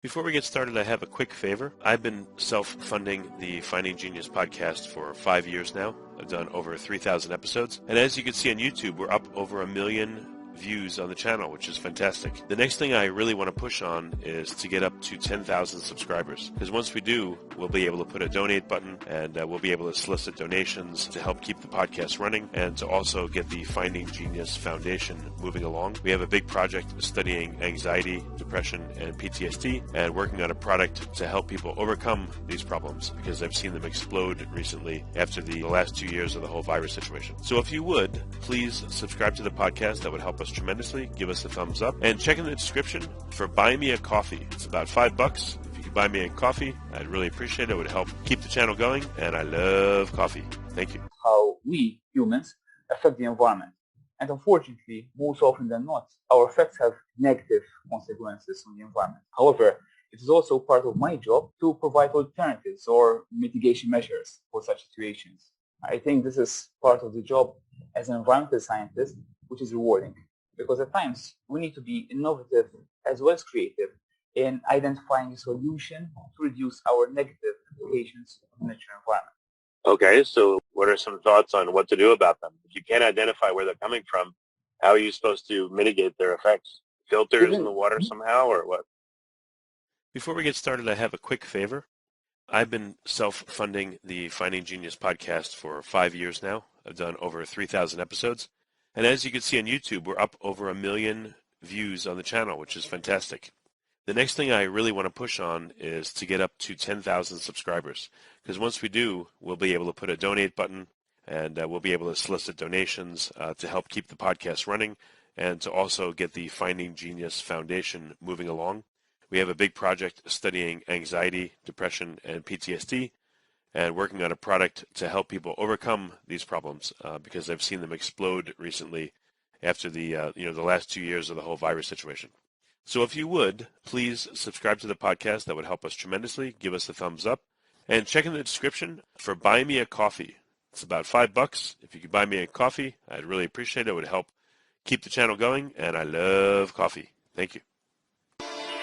Before we get started, I have a quick favor. I've been self-funding the Finding Genius podcast for 5 years now. I've done over 3,000 episodes. And as you can see on YouTube, we're up over 1 million views on the channel, which is fantastic. The next thing I really want to push on is to get up to 10,000 subscribers. Because once we do, we'll be able to put a donate button and we'll be able to solicit donations to help keep the podcast running and to also get the Finding Genius Foundation moving along. We have a big project studying anxiety, depression, and PTSD and working on a product to help people overcome these problems because I've seen them explode recently after the last 2 years of the whole virus situation. So if you would, please subscribe to the podcast. That would help us tremendously. Give us a thumbs up and check in the description for Buy Me a Coffee. It's about $5. If you could buy me a coffee, I'd really appreciate it. It would help keep the channel going, and I love coffee. Thank you. How we, humans, affect the environment. And unfortunately, most often than not, our effects have negative consequences on the environment. However, it is also part of my job to provide alternatives or mitigation measures for such situations. I think this is part of the job as an environmental scientist, which is rewarding. Because at times, we need to be innovative as well as creative in identifying a solution to reduce our negative implications on the natural environment. Okay, so what are some thoughts on what to do about them? If you can't identify where they're coming from, how are you supposed to mitigate their effects? Filters in the water somehow, or what? Before we get started, I have a quick favor. I've been self-funding the Finding Genius podcast for 5 years now. I've done over 3,000 episodes. And as you can see on YouTube, we're up over 1 million views on the channel, which is fantastic. The next thing I really want to push on is to get up to 10,000 subscribers. Because once we do, we'll be able to put a donate button and we'll be able to solicit donations to help keep the podcast running and to also get the Finding Genius Foundation moving along. We have a big project studying anxiety, depression, and PTSD and working on a product to help people overcome these problems because I've seen them explode recently after the last 2 years of the whole virus situation. So if you would, please subscribe to the podcast. That would help us tremendously. Give us a thumbs up and check in the description for Buy Me a Coffee. It's about $5. If you could buy me a coffee, I'd really appreciate it. It would help keep the channel going, and I love coffee. Thank you.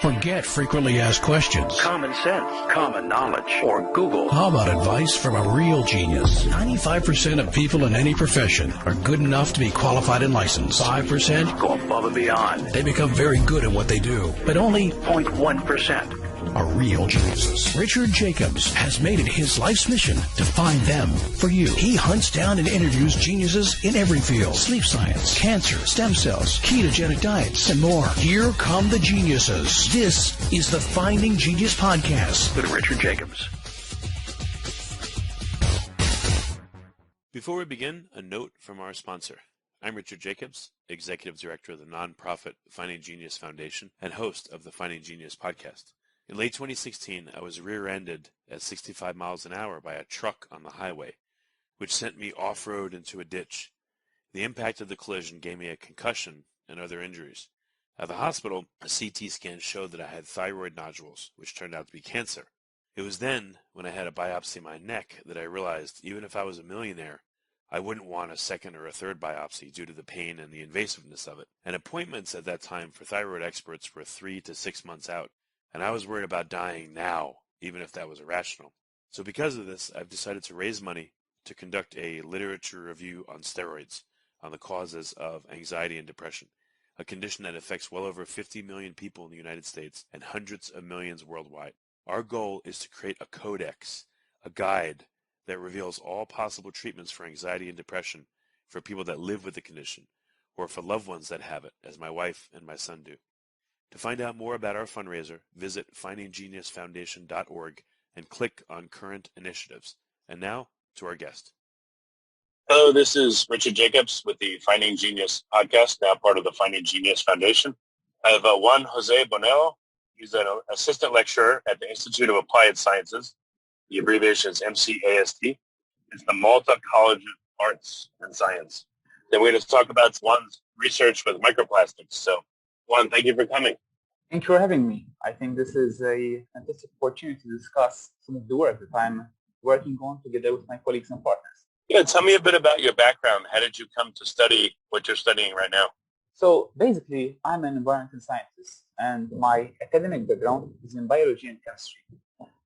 Forget frequently asked questions, common sense, common knowledge, or Google. How about advice from a real genius? 95% of people in any profession are good enough to be qualified and licensed. 5% go above and beyond. They become very good at what they do, but only 0.1% are real geniuses. Richard Jacobs has made it his life's mission to find them for you. He hunts down and interviews geniuses in every field: sleep science, cancer, stem cells, ketogenic diets, and more. Here come the geniuses. This is the Finding Genius Podcast with Richard Jacobs. Before we begin, a note from our sponsor. I'm Richard Jacobs, Executive Director of the nonprofit Finding Genius Foundation and host of the Finding Genius Podcast. In late 2016, I was rear-ended at 65 miles an hour by a truck on the highway, which sent me off-road into a ditch. The impact of the collision gave me a concussion and other injuries. At the hospital, a CT scan showed that I had thyroid nodules, which turned out to be cancer. It was then, when I had a biopsy in my neck, that I realized even if I was a millionaire, I wouldn't want a second or a third biopsy due to the pain and the invasiveness of it. And appointments at that time for thyroid experts were 3 to 6 months out. And I was worried about dying now, even if that was irrational. So because of this, I've decided to raise money to conduct a literature review on steroids, on the causes of anxiety and depression, a condition that affects well over 50 million people in the United States and hundreds of millions worldwide. Our goal is to create a codex, a guide that reveals all possible treatments for anxiety and depression for people that live with the condition, or for loved ones that have it, as my wife and my son do. To find out more about our fundraiser, visit findinggeniusfoundation.org and click on Current Initiatives. And now, to our guest. Hello, this is Richard Jacobs with the Finding Genius podcast, now part of the Finding Genius Foundation. I have Juan José Bonello. He's an assistant lecturer at the Institute of Applied Sciences. The abbreviation is MCAST. It's the Malta College of Arts and Science. Then we're going to talk about Juan's research with microplastics. So, Juan, thank you for coming. Thank you for having me. I think this is a fantastic opportunity to discuss some of the work that I'm working on together with my colleagues and partners. Yeah, tell me a bit about your background. How did you come to study what you're studying right now? So basically, I'm an environmental scientist. and my academic background is in biology and chemistry.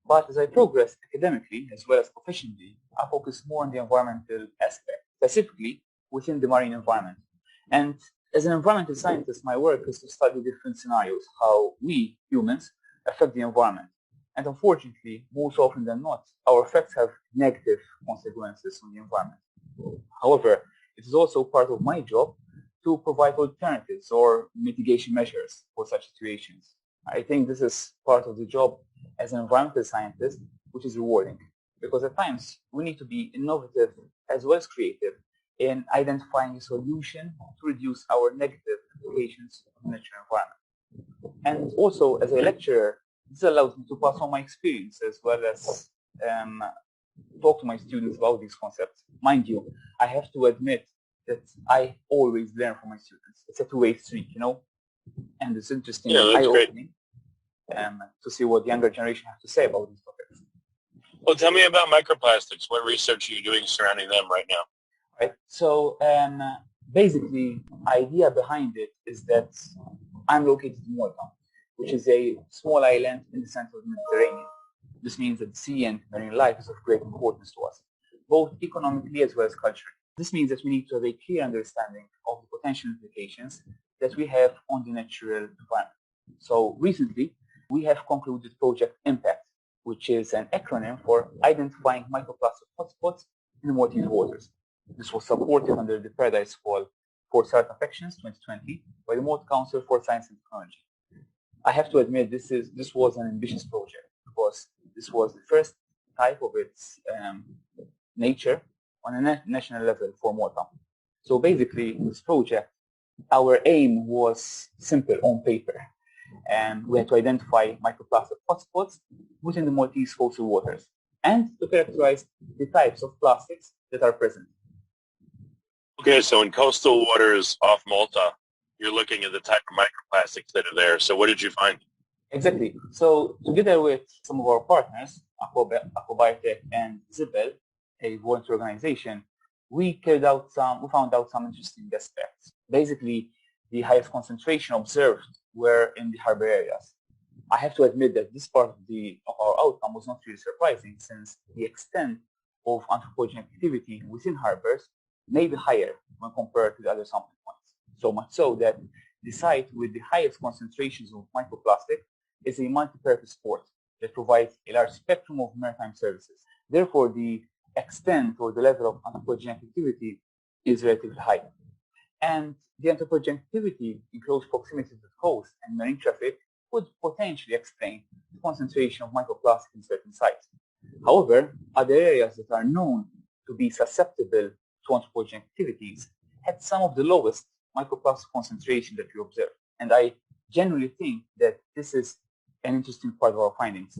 But as I progress academically as well as professionally, I focus more on the environmental aspect, specifically within the marine environment. And as an environmental scientist, my work is to study different scenarios, how we, humans, affect the environment. And unfortunately, most often than not, our effects have negative consequences on the environment. However, it is also part of my job to provide alternatives or mitigation measures for such situations. I think this is part of the job as an environmental scientist, which is rewarding, because at times we need to be innovative as well as creative in identifying a solution to reduce our negative implications on the natural environment. And also, as a lecturer, this allows me to pass on my experience as well as talk to my students about these concepts. Mind you, I have to admit that I always learn from my students. It's a two-way street, you know, and it's interesting and eye-opening to see what the younger generation have to say about these topics. Well, tell me about microplastics. What research are you doing surrounding them right now? Right. So basically, idea behind it is that I'm located in Malta, which is a small island in the center of the Mediterranean. This means that the sea and marine life is of great importance to us, both economically as well as culturally. This means that we need to have a clear understanding of the potential implications that we have on the natural environment. So recently, we have concluded Project IMPACT, which is an acronym for Identifying Microplastic Hotspots in the Maltese Waters. This was supported under the Paradise Call for Start Affections 2020 by the Malta Council for Science and Technology. I have to admit this was an ambitious project because this was the first type of its nature on a national level for Malta. So basically, this project, our aim was simple on paper, and we had to identify microplastic hotspots within the Maltese coastal waters and to characterize the types of plastics that are present. Okay, so in coastal waters off Malta, you're looking at the type of microplastics that are there. So what did you find? Exactly. So together with some of our partners, Aquabiotech and Zibel, a volunteer organization, we found out some interesting aspects. Basically, the highest concentration observed were in the harbor areas. I have to admit that this part of our outcome was not really surprising, since the extent of anthropogenic activity within harbors may be higher when compared to the other sampling points. So much so that the site with the highest concentrations of microplastic is a multi-purpose port that provides a large spectrum of maritime services. Therefore, the extent or the level of anthropogenic activity is relatively high. And the anthropogenic activity in close proximity to the coast and marine traffic could potentially explain the concentration of microplastic in certain sites. However, other areas that are known to be susceptible to anthropogenic activities had some of the lowest microplastic concentration that we observed. And I generally think that this is an interesting part of our findings,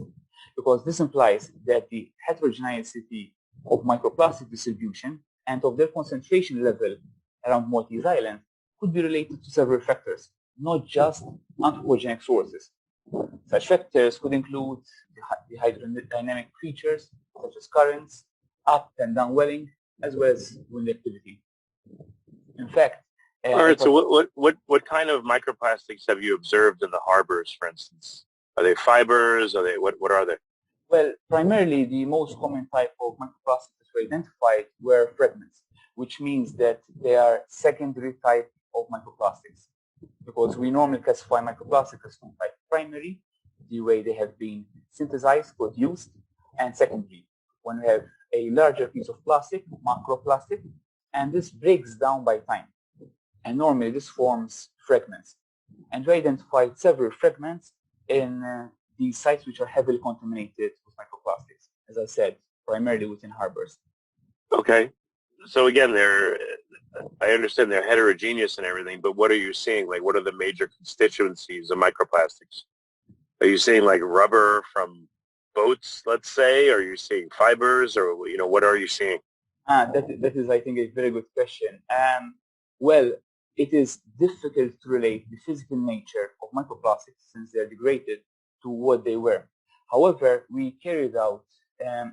because this implies that the heterogeneity of microplastic distribution and of their concentration level around Maltese Island could be related to several factors, not just anthropogenic sources. Such factors could include the hydrodynamic features, such as currents, up and down welling, as well as wind activity. In fact, all right. So what kind of microplastics have you observed in the harbors, for instance? Are they fibers? Are they what are they? Well, primarily the most common type of microplastics that were identified were fragments, which means that they are secondary type of microplastics, because we normally classify microplastics as two types: primary, the way they have been synthesized, produced, and secondary, when we have a larger piece of plastic, macroplastic, and this breaks down by time. And normally this forms fragments. And we identified several fragments in these sites which are heavily contaminated with microplastics, as I said, primarily within harbors. Okay. So again, I understand they're heterogeneous and everything, but what are you seeing? Like, what are the major constituencies of microplastics? Are you seeing like rubber from boats, let's say? Are you seeing fibers, or what are you seeing? That is, I think, a very good question. Well, it is difficult to relate the physical nature of microplastics, since they're degraded, to what they were. However, we carried out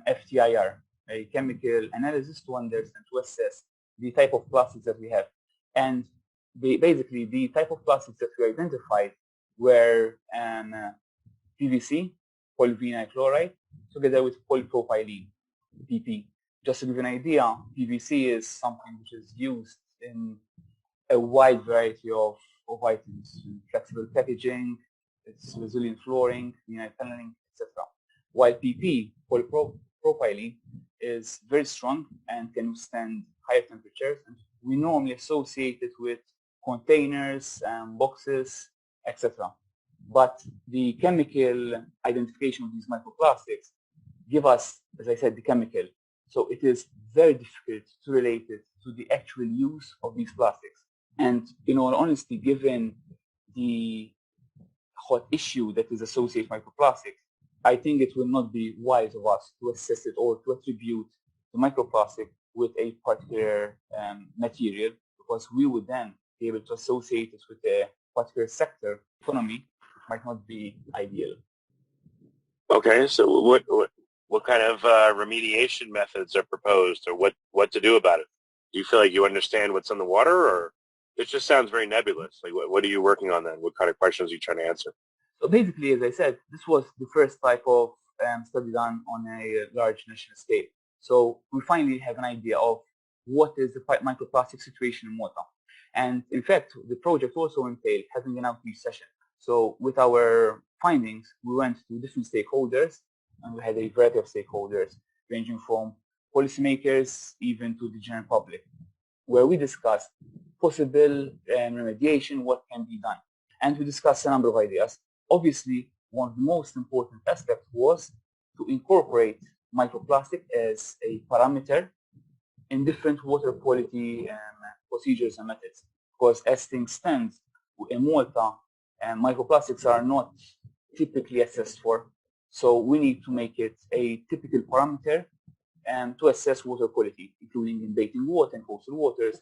FTIR, a chemical analysis to understand, to assess the type of plastics that we have. And basically, the type of plastics that we identified were PVC, polyvinyl chloride, together with polypropylene, PP. Just to give you an idea, PVC is something which is used in a wide variety of items, flexible packaging, it's resilient flooring, vinyl paneling, etc. While PP, polypropylene, is very strong and can withstand higher temperatures, and we normally associate it with containers, boxes, etc. But the chemical identification of these microplastics give us, as I said, the chemical. So it is very difficult to relate it to the actual use of these plastics. And in all honesty, given the hot issue that is associated with microplastics, I think it will not be wise of us to assess it or to attribute the microplastic with a particular material, because we would then be able to associate it with a particular sector economy. It might not be ideal. Okay, so what kind of remediation methods are proposed, or what to do about it? Do you feel like you understand what's in the water, or it just sounds very nebulous? Like, what are you working on then? What kind of questions are you trying to answer? So basically, as I said, this was the first type of study done on a large national scale. So we finally have an idea of what is the microplastic situation in Malta. And in fact, the project also entailed having an outreach session. So with our findings, we went to different stakeholders, and we had a variety of stakeholders ranging from policymakers even to the general public, where we discussed possible remediation, what can be done. And we discussed a number of ideas. Obviously, one of the most important aspects was to incorporate microplastic as a parameter in different water quality procedures and methods. Because as things stand, in Malta, microplastics are not typically assessed for. So we need to make it a typical parameter to assess water quality, including in bathing water and coastal waters.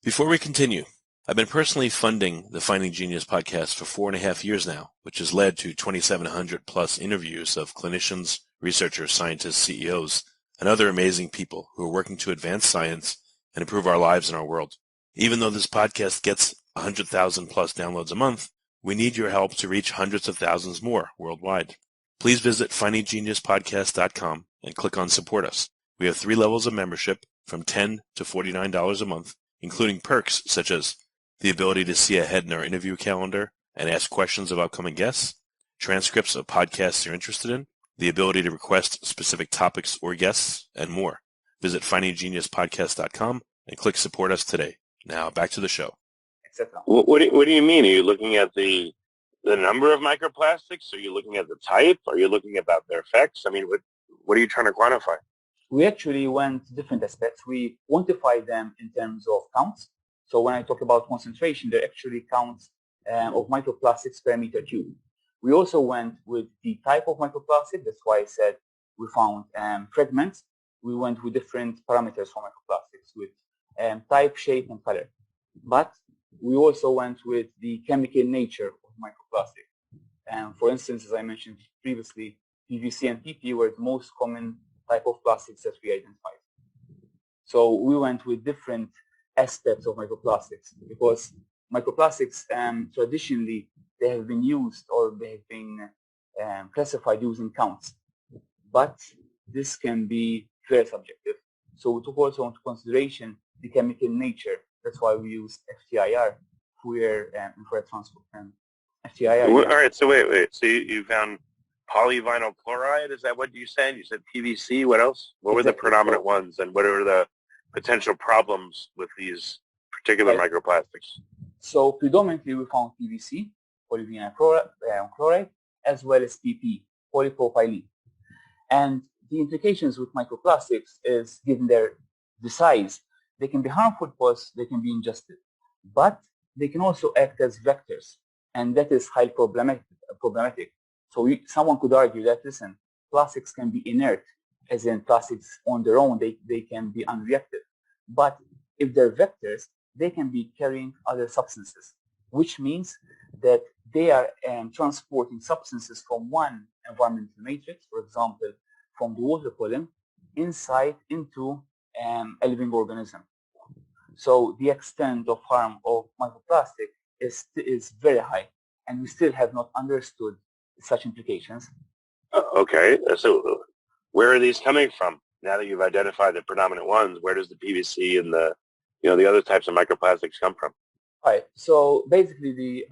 Before we continue, I've been personally funding the Finding Genius podcast for 4.5 years now, which has led to 2,700 plus interviews of clinicians, researchers, scientists, CEOs, and other amazing people who are working to advance science and improve our lives and our world. Even though this podcast gets 100,000 plus downloads a month, we need your help to reach hundreds of thousands more worldwide. Please visit findinggeniuspodcast.com and click on Support Us. We have 3 levels of membership from $10 to $49 a month, including perks such as the ability to see ahead in our interview calendar and ask questions of upcoming guests, transcripts of podcasts you're interested in, the ability to request specific topics or guests, and more. Visit findinggeniuspodcast.com and click Support Us today. Now back to the show. Etc. What do you mean? Are you looking at the number of microplastics? Are you looking at the type? Are you looking about their effects? I mean, what are you trying to quantify? We actually went to different aspects. We quantified them in terms of counts. So when I talk about concentration, they're actually counts of microplastics per meter cube. We also went with the type of microplastic. That's why I said we found fragments. We went with different parameters for microplastics with type, shape, and color. But we also went with the chemical nature of microplastic. For instance, as I mentioned previously, PVC and PP were the most common type of plastics that we identified. So we went with different aspects of microplastics, because microplastics traditionally they have been used or they have been classified using counts, but this can be very subjective. So we took also into consideration the chemical nature. That's why we used FTIR for infrared transport. FTIR. All right. So wait. So you found polyvinyl chloride. Is that what you said? You said PVC. What else? What were the predominant ones, and what are the potential problems with these particular microplastics? So predominantly we found PVC, polyvinyl chloride, as well as PP, polypropylene. And the implications with microplastics is, given the size, they can be harmful because they can be ingested, but they can also act as vectors, and that is highly problematic. So someone could argue that, listen, plastics can be inert, as in plastics on their own, they can be unreactive. But if they're vectors, they can be carrying other substances, which means that they are transporting substances from one environmental matrix, for example, from the water column, inside into a living organism. So the extent of harm of microplastic is very high. and we still have not understood such implications. Okay, so where are these coming from? Now that you've identified the predominant ones, where does the PVC and the other types of microplastics come from? Right. So basically, the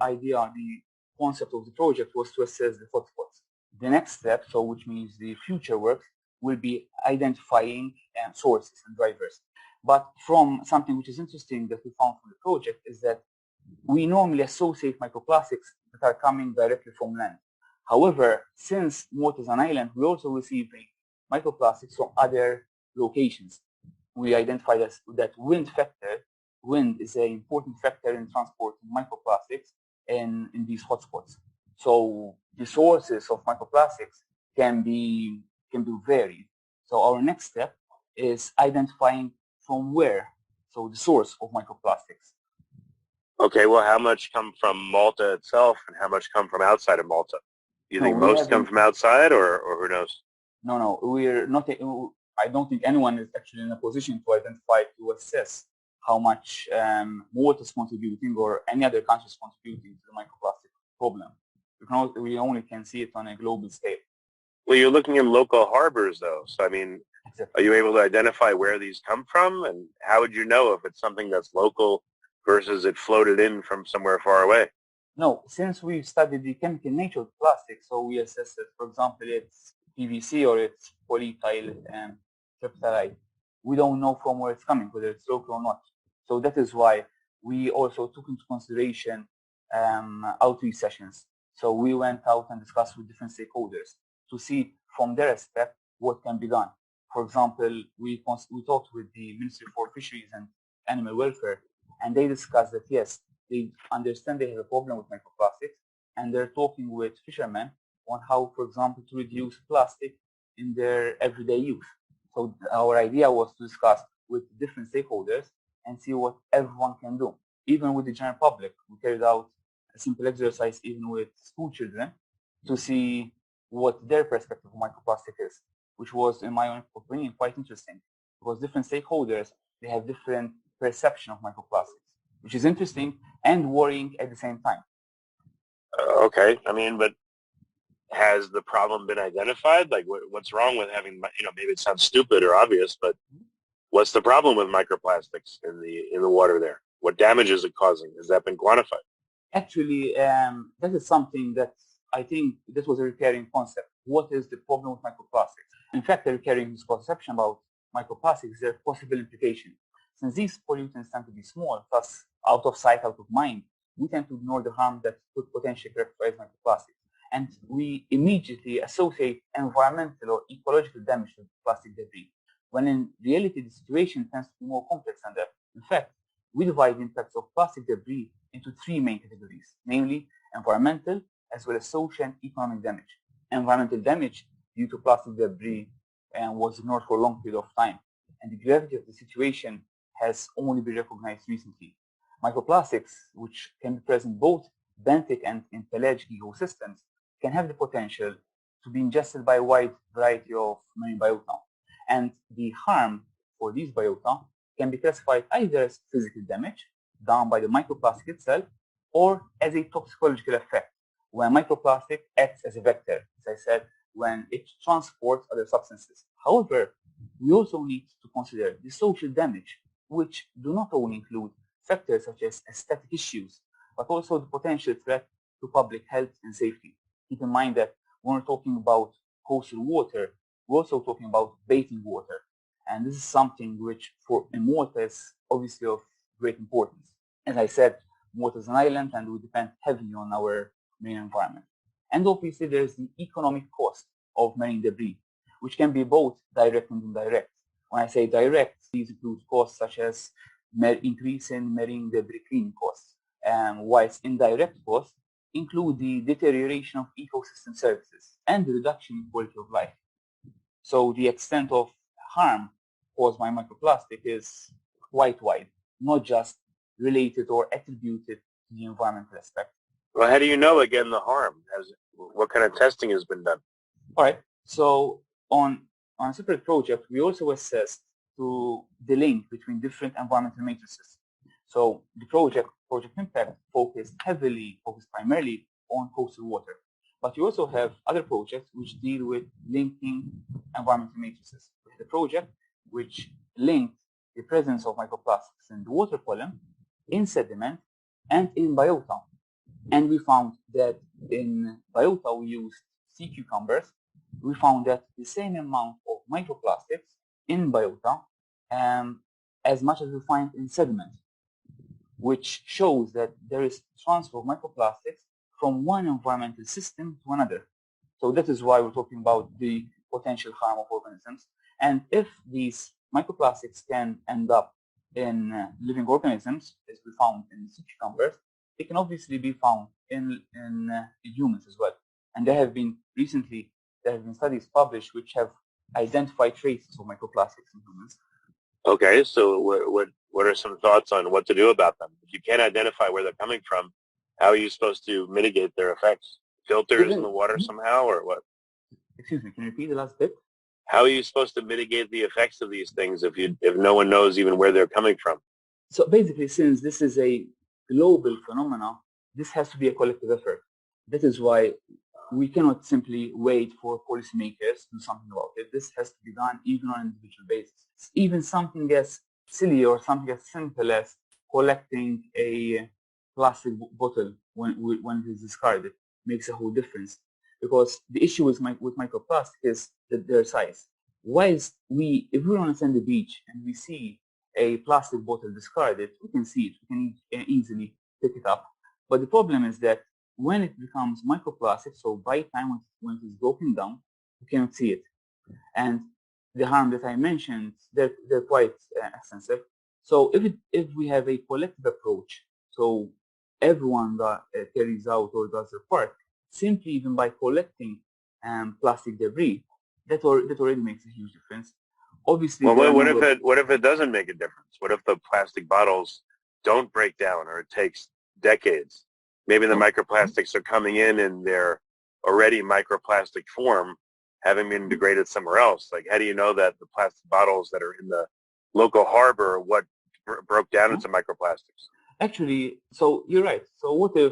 concept of the project was to assess the hotspots. The next step, so which means the future work, will be identifying sources and drivers. But from something which is interesting that we found from the project is that we normally associate microplastics that are coming directly from land. However, since Malta is an island, we also receive microplastics from other locations. We identified that wind factor. Wind is an important factor in transporting microplastics in these hotspots. So the sources of microplastics can be varied. So our next step is identifying from where, so the source of microplastics. Okay, well, how much come from Malta itself and how much come from outside of Malta? Do you think most come from outside or who knows? No, we're not. I don't think anyone is actually in a position to identify, to assess how much Malta is contributing or any other country is contributing to the microplastic problem. We only can see it on a global scale. Well, you're looking in local harbors, though. So, I mean, exactly. Are you able to identify where these come from? And how would you know if it's something that's local versus it floated in from somewhere far away? No, since we studied the chemical nature of plastic, so we assess it, for example, it's PVC or it's polyethyl and terephthalate. We don't know from where it's coming, whether it's local or not. So that is why we also took into consideration outreach sessions. So we went out and discussed with different stakeholders to see from their aspect what can be done. For example, we talked with the Ministry for Fisheries and Animal Welfare, and they discussed that yes, they understand they have a problem with microplastics, and they're talking with fishermen on how, for example, to reduce plastic in their everyday use. So our idea was to discuss with different stakeholders and see what everyone can do. Even with the general public, we carried out a simple exercise even with school children to see what their perspective of microplastic is, which was, in my own opinion, quite interesting because different stakeholders, they have different perception of microplastics, which is interesting and worrying at the same time. Okay, I mean, but has the problem been identified? Like, what's wrong with having, maybe it sounds stupid or obvious, but what's the problem with microplastics in the water there? What damage is it causing? Has that been quantified? Actually, that is something that I think this was a recurring concept. What is the problem with microplastics? In fact, a recurring misconception about microplastics is their possible implication. Since these pollutants tend to be small, thus out of sight, out of mind, we tend to ignore the harm that could potentially characterize microplastics. And we immediately associate environmental or ecological damage to plastic debris, when in reality the situation tends to be more complex than that. In fact, we divide the impacts of plastic debris into three main categories, namely environmental, as well as social and economic damage. Environmental damage due to plastic debris was ignored for a long period of time, and the gravity of the situation has only been recognized recently. Microplastics, which can be present both benthic and in pelagic ecosystems, can have the potential to be ingested by a wide variety of marine biota. And the harm for these biota can be classified either as physical damage done by the microplastic itself or as a toxicological effect, when microplastic acts as a vector, as I said, when it transports other substances. However, we also need to consider the social damage, which do not only include factors such as aesthetic issues, but also the potential threat to public health and safety. Keep in mind that when we're talking about coastal water, we're also talking about bathing water. And this is something which in Malta is obviously of great importance. As I said, Malta is an island and we depend heavily on our marine environment. And obviously there's the economic cost of marine debris, which can be both direct and indirect. When I say direct, these include costs such as increase in marine debris cleaning costs, whilst indirect costs include the deterioration of ecosystem services and the reduction in quality of life. So the extent of harm caused by microplastic is quite wide, not just related or attributed to the environmental aspect. Well, how do you know, again, the harm? What kind of testing has been done? All right. So on a separate project, we also assessed the link between different environmental matrices. So the project impact focused primarily on coastal water. But you also have other projects which deal with linking environmental matrices. We had a project which linked the presence of microplastics in the water column, in sediment, and in biota. And we found that in biota we used sea cucumbers. We found that the same amount of microplastics in biota as much as we find in sediment, which shows that there is transfer of microplastics from one environmental system to another. So that is why we're talking about the potential harm of organisms. And if these microplastics can end up in living organisms, as we found in sea cucumbers, they can obviously be found in humans as well. And there have been studies published which have identified traces of microplastics in humans. Okay, so what are some thoughts on what to do about them? If you can't identify where they're coming from, how are you supposed to mitigate their effects? Filters in the water somehow, or what? Excuse me, can you repeat the last bit? How are you supposed to mitigate the effects of these things if no one knows even where they're coming from? So basically, since this is a global phenomenon, this has to be a collective effort. That is why we cannot simply wait for policymakers to do something about it. This has to be done even on an individual basis. Even something as silly or something as simple as collecting a plastic bottle when it is discarded makes a whole difference. Because the issue with microplastic is that their size. If we're on the beach and we see a plastic bottle discarded, we can see it, we can easily pick it up. But the problem is that when it becomes microplastic, so by the time when it is broken down, you cannot see it. And the harm that I mentioned, they're quite extensive. So if we have a collective approach, so everyone that carries out or does their part, simply even by collecting plastic debris, that already makes a huge difference. Obviously, well, what if it doesn't make a difference? What if the plastic bottles don't break down, or it takes decades? Maybe the microplastics are coming in their already microplastic form, having been degraded somewhere else. Like, how do you know that the plastic bottles that are in the local harbor what broke down into microplastics? Actually, so you're right. So what if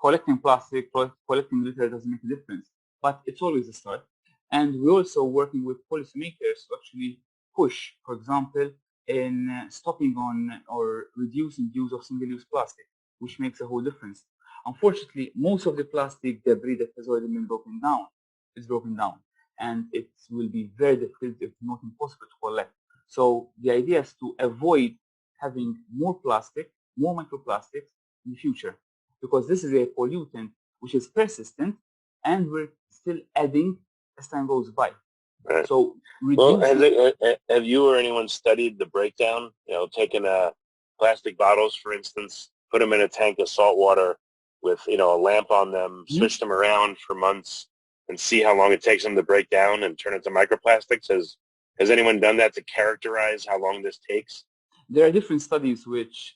collecting plastic, collecting litter doesn't make a difference? But it's always a start. And we're also working with policymakers to actually push, for example, in stopping on or reducing use of single-use plastic, which makes a whole difference. Unfortunately, most of the plastic debris that has already been broken down is broken down, and it will be very difficult, if not impossible, to collect. So the idea is to avoid having more microplastics in the future, because this is a pollutant which is persistent, and we're still adding as time goes by. Right. So, well, have you or anyone studied the breakdown? Taking plastic bottles, for instance, put them in a tank of salt water with a lamp on them, switch them around for months, and see how long it takes them to break down and turn into microplastics? Has anyone done that to characterize how long this takes? There are different studies which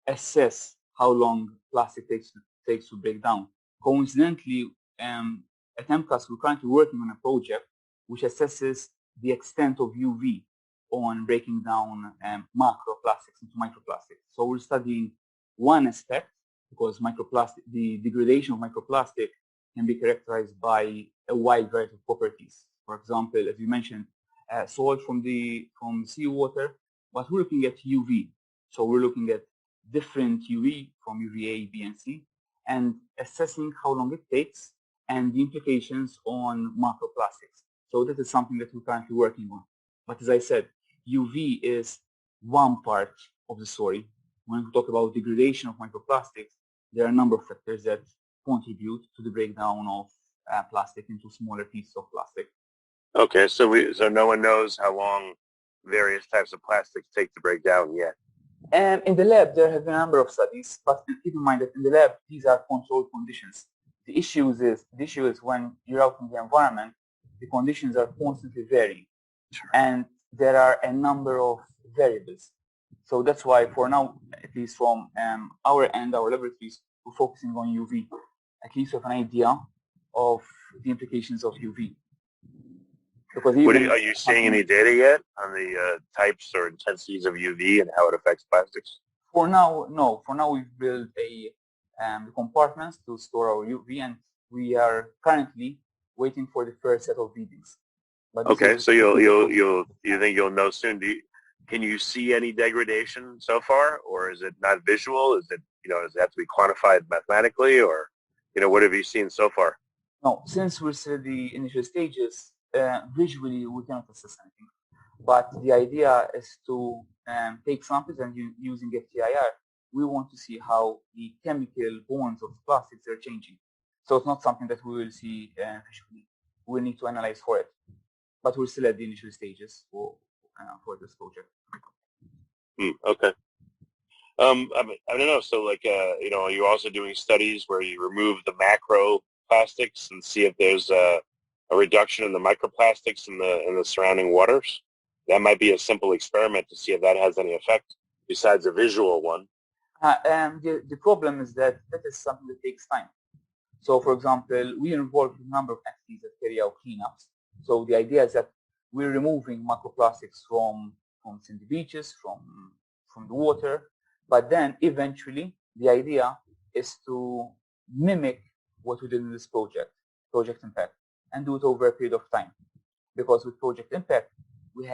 assess how long plastic takes to break down. Coincidentally, at MCAST, we're currently working on a project which assesses the extent of UV on breaking down macroplastics into microplastics. So we're studying one aspect, because the degradation of microplastic can be characterized by a wide variety of properties. For example, as you mentioned, salt from seawater, but we're looking at UV. So we're looking at different UV from UVA, B, and C, and assessing how long it takes and the implications on macroplastics. So that is something that we're currently working on. But as I said, UV is one part of the story. When we talk about degradation of microplastics, there are a number of factors that contribute to the breakdown of plastic into smaller pieces of plastic. Okay, so no one knows how long various types of plastics take to break down yet. And in the lab, there have been a number of studies, but keep in mind that in the lab, these are controlled conditions. The issue is when you're out in the environment, the conditions are constantly varying, and there are a number of variables. So that's why, for now, at least from our end, our laboratories, we're focusing on UV. At least we have an idea of the implications of UV. Because are you seeing any data yet on the types or intensities of UV and how it affects plastics? For now, no. For now, we've built a the compartments to store our UV, and we are currently waiting for the first set of readings. But okay, so you think you'll know soon? Can you see any degradation so far, or is it not visual? Is it, does it have to be quantified mathematically, or what have you seen so far? No, since we're still at the initial stages, visually we cannot assess anything. But the idea is to take samples, and using FTIR, we want to see how the chemical bonds of the plastics are changing. So it's not something that we will see visually. We'll need to analyze for it. But we're still at the initial stages for this project. Okay. I don't know. So, like, you're also doing studies where you remove the macroplastics and see if there's a reduction in the microplastics in the surrounding waters. That might be a simple experiment to see if that has any effect besides a visual one. The problem is that is something that takes time. So, for example, we involve a number of entities that carry out cleanups. So the idea is that we're removing microplastics from the beaches, from the water, but then eventually the idea is to mimic what we did in this Project Impact, and do it over a period of time. Because with Project Impact, we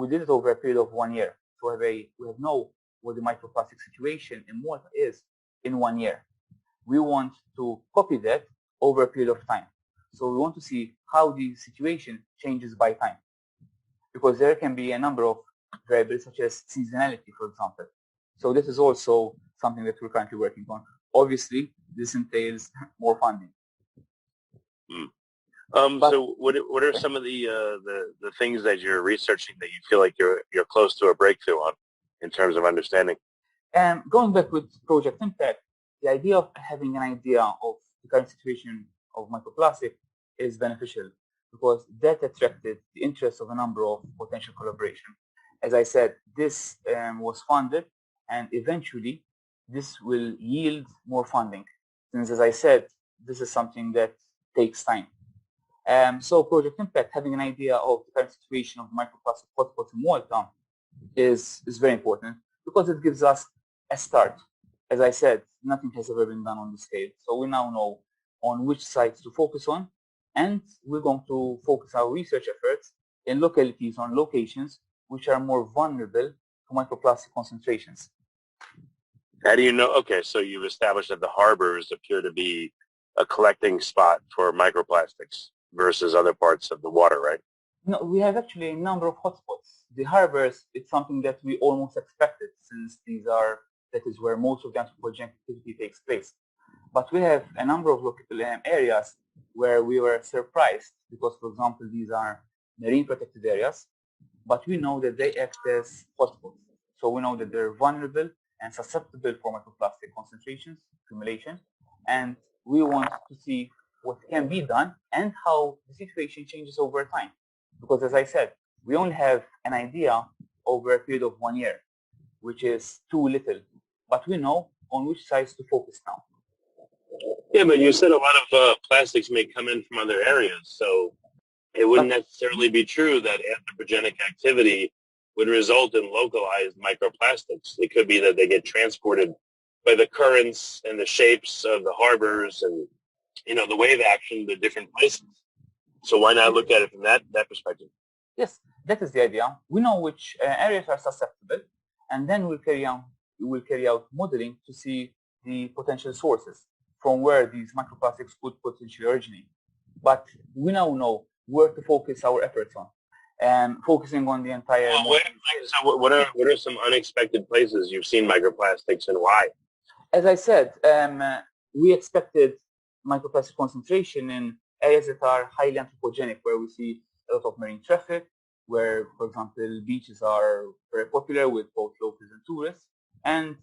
did it over a period of 1 year. So we know what the microplastic situation in Malta is in 1 year. We want to copy that over a period of time. So we want to see how the situation changes by time. Because there can be a number of variables such as seasonality, for example. So this is also something that we're currently working on. Obviously, this entails more funding. So what are some of the things that you're researching that you feel like you're close to a breakthrough on in terms of understanding? Going back with Project Impact, the idea of having an idea of the current situation of microplastic is beneficial because that attracted the interest of a number of potential collaboration. As I said, this was funded, and eventually this will yield more funding. Since, as I said, this is something that takes time. So Project Impact, having an idea of the current situation of microplastic hotspots in Malta is very important because it gives us a start. As I said, nothing has ever been done on this scale. So we now know on which sites to focus on, and we're going to focus our research efforts in localities on locations which are more vulnerable to microplastic concentrations. How do you know? Okay, so you've established that the harbors appear to be a collecting spot for microplastics versus other parts of the water, right? No, we have actually a number of hotspots. The harbors, it's something that we almost expected since that is where most of the anthropogenic activity takes place. But we have a number of local areas where we were surprised because, for example, these are marine protected areas, but we know that they act as hotspots. So we know that they're vulnerable and susceptible for microplastic concentrations, accumulation, and we want to see what can be done and how the situation changes over time. Because as I said, we only have an idea over a period of 1 year, which is too little, but we know on which sides to focus now. Yeah, but you said a lot of plastics may come in from other areas, so it wouldn't necessarily be true that anthropogenic activity would result in localized microplastics. It could be that they get transported by the currents and the shapes of the harbors and, the wave action to different places. So why not look at it from that perspective? Yes, that is the idea. We know which areas are susceptible, and then we'll carry out modeling to see the potential sources from where these microplastics could potentially originate. But we now know where to focus our efforts on, and focusing on the entire. So what are some unexpected places you've seen microplastics, and why? As I said, we expected microplastic concentration in areas that are highly anthropogenic, where we see a lot of marine traffic, where, for example, beaches are very popular with both locals and tourists, and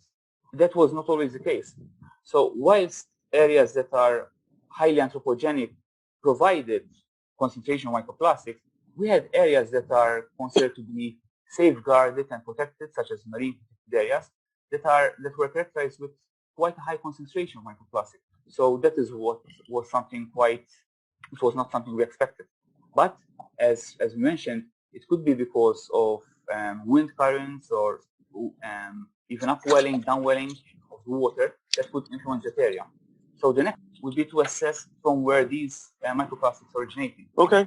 that was not always the case. So whilst areas that are highly anthropogenic provided concentration of microplastics, we had areas that are considered to be safeguarded and protected, such as marine areas, that were characterized with quite a high concentration of microplastic. So that is what was something it was not something we expected. But as we mentioned, it could be because of wind currents or even upwelling, downwelling of the water. that could influence the area. So the next would be to assess from where these microplastics originating. Okay.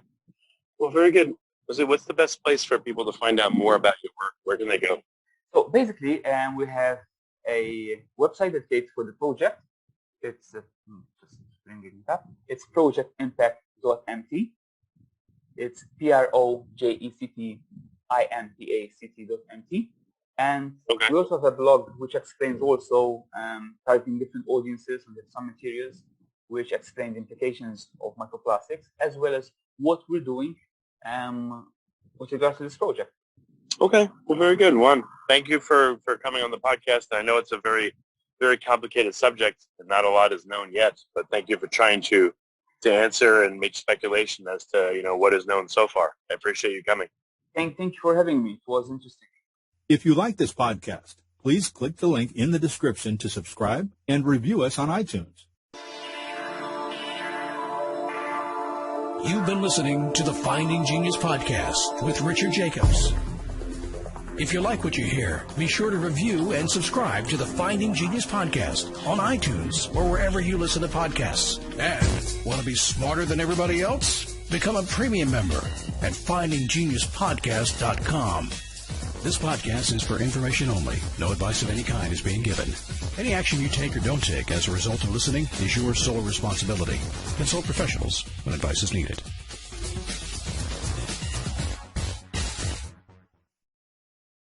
Well, very good. Jose, what's the best place for people to find out more about your work? Where can they go? So basically, we have a website dedicated for the project. It's just bringing it up. It's projectimpact.mt. It's projectimpact.mt. And we also have a blog which explains also targeting different audiences, and there's some materials which explain the implications of microplastics as well as what we're doing with regards to this project. Okay, well, very good. Juan, thank you for coming on the podcast. I know it's a very, very complicated subject and not a lot is known yet, but thank you for trying to answer and make speculation as to, what is known so far. I appreciate you coming. Thank you for having me. It was interesting. If you like this podcast, please click the link in the description to subscribe and review us on iTunes. You've been listening to the Finding Genius podcast with Richard Jacobs. If you like what you hear, be sure to review and subscribe to the Finding Genius podcast on iTunes or wherever you listen to podcasts. And want to be smarter than everybody else? Become a premium member at findinggeniuspodcast.com. This podcast is for information only. No advice of any kind is being given. Any action you take or don't take as a result of listening is your sole responsibility. Consult professionals when advice is needed.